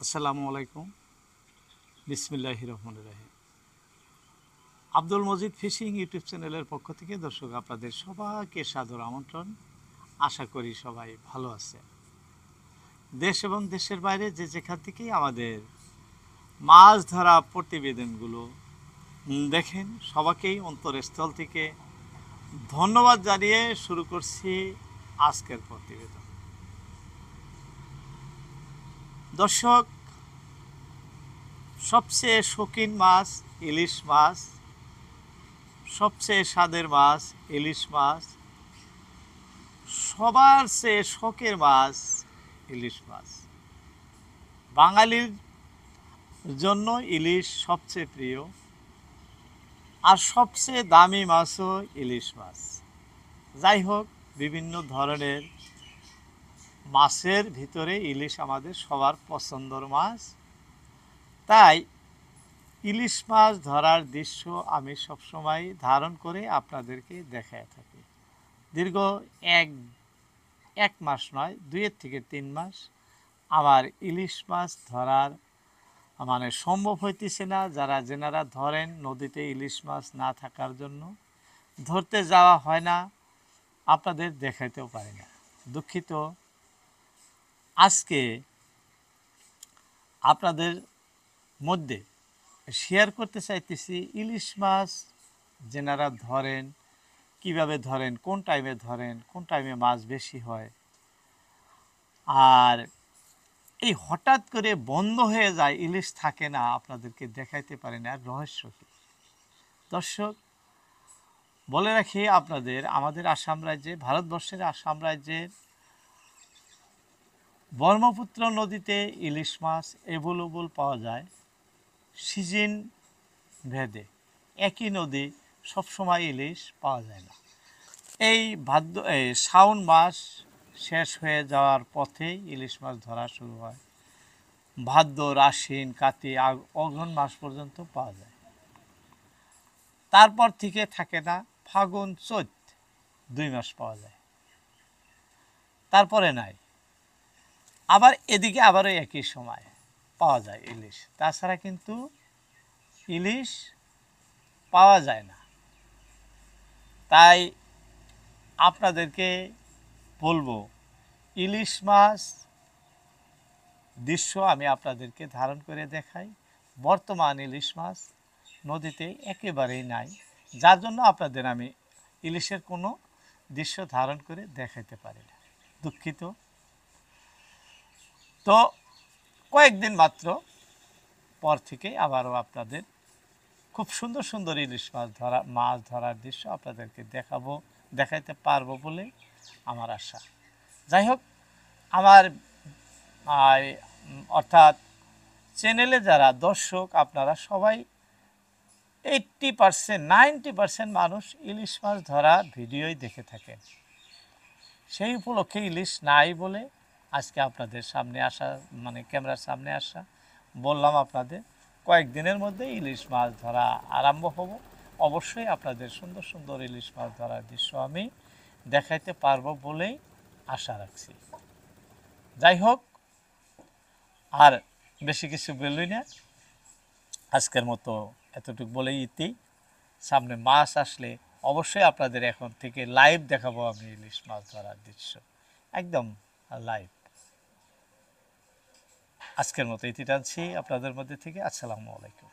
আসসালামু আলাইকুম। বিসমিল্লাহির রহমানির রহিম। আব্দুল মজিদ ফিশিং ইউটিউব চ্যানেলের পক্ষ থেকে দর্শক আপনাদের সবাইকে সাদর আমন্ত্রণ। আশা করি সবাই ভালো আছে। দেশ এবং দেশের বাইরে যে যেখান থেকেই আমাদের মাছ ধরা প্রতিবেদনগুলো দেখেন, সবাইকেই অন্তরস্থল থেকে ধন্যবাদ জানিয়ে শুরু করছি আজকের প্রতিবেদন। দর্শক, সবচেয়ে শৌখিন মাছ ইলিশ মাছ, সবচেয়ে স্বাদের মাছ ইলিশ মাছ, সবার চেয়ে শখের মাছ ইলিশ মাছ। বাঙালির জন্য ইলিশ সবচেয়ে প্রিয়, আর সবচেয়ে দামি মাছও ইলিশ মাছ। যাই হোক, বিভিন্ন ধরনের মাছের ভিতরে ইলিশ আমাদের সবার পছন্দর মাছ। তাই ইলিশ মাছ ধরার দৃশ্য আমি সবসময় ধারণ করে আপনাদেরকে দেখায় থাকি। দীর্ঘ এক এক মাস নয়, 2 থেকে 3 মাস আমার ইলিশ মাছ ধরার সম্ভব হইতেছে না। যেনারা ধরেন, নদীতে ইলিশ মাছ না থাকার জন্য ধরতে যাওয়া হয় না, আপনাদের দেখাইতেও পারি না, দুঃখিত। আজকে আপনাদের মধ্যে শেয়ার করতে চাইতেছি ইলিশ মাছ যেনারা ধরেন, কিভাবে ধরেন, কোন টাইমে ধরেন, কোন টাইমে মাছ বেশি হয়, আর এই হঠাৎ করে বন্ধ হয়ে যায়, ইলিশ থাকে না, আপনাদেরকে দেখাইতে পারি না, রহস্য কী। দর্শক, বলে রাখি আপনাদের, আমাদের আসাম রাজ্যে, ভারতবর্ষের আসাম রাজ্যের ব্রহ্মপুত্র নদীতে ইলিশ মাছ অ্যাভেলেবল পাওয়া যায় সিজন ভেদে। একই নদী সবসময় ইলিশ পাওয়া যায় না। এই শ্রাবণ মাস শেষ হয়ে যাওয়ার পথেই ইলিশ মাছ ধরা শুরু হয়। ভাদ্র, আশ্বিন, কার্তিক, অগ্রহায়ণ মাস পর্যন্ত পাওয়া যায়। তারপর থেকে থাকে না, ফাগুন, চৈত 2 মাস পাওয়া যায়, তারপরে নাই। আবার এদিকে আবারও একই সময় পাওয়া যায় ইলিশ, তাছাড়া কিন্তু ইলিশ পাওয়া যায় না। তাই আপনাদেরকে বলবো, ইলিশ মাছ দৃশ্য আমি আপনাদেরকে ধারণ করে দেখাই। বর্তমান ইলিশ মাছ নদীতে একেবারেই নাই, যার জন্য আপনাদের আমি ইলিশের কোনো দৃশ্য ধারণ করে দেখাইতে পারি না, দুঃখিত। তো কয়েকদিন মাত্র পর থেকে আবারও আপনাদের খুব সুন্দর সুন্দর ইলিশ মাছ ধরার দৃশ্য আপনাদেরকে দেখাইতে পারবো বলে আমার আশা। যাই হোক, আমার অর্থাৎ চ্যানেলে যারা দর্শক, আপনারা সবাই 80% 90% মানুষ ইলিশ মাছ ধরা ভিডিওই দেখে থাকেন। সেই উপলক্ষে ইলিশ নাই বলে আজকে আপনাদের সামনে আসা, ক্যামেরার সামনে আসা। বললাম আপনাদের কয়েকদিনের মধ্যে ইলিশ মাছ ধরা আরম্ভ হব। অবশ্যই আপনাদের সুন্দর সুন্দর ইলিশ মাছ ধরার দৃশ্য আমি দেখাইতে পারবো বলেই আশা রাখছি। যাই হোক, আর বেশি কিছু বলই না, আজকের মতো এতটুকু বলেই ইতি। সামনে মাছ আসলে অবশ্যই আপনাদের এখন থেকে লাইভ দেখাবো আমি ইলিশ মাছ ধরার দৃশ্য, একদম লাইভ। আজকের মতো ইতি টানছি আপনাদের মধ্যে থেকে। আসসালামু আলাইকুম।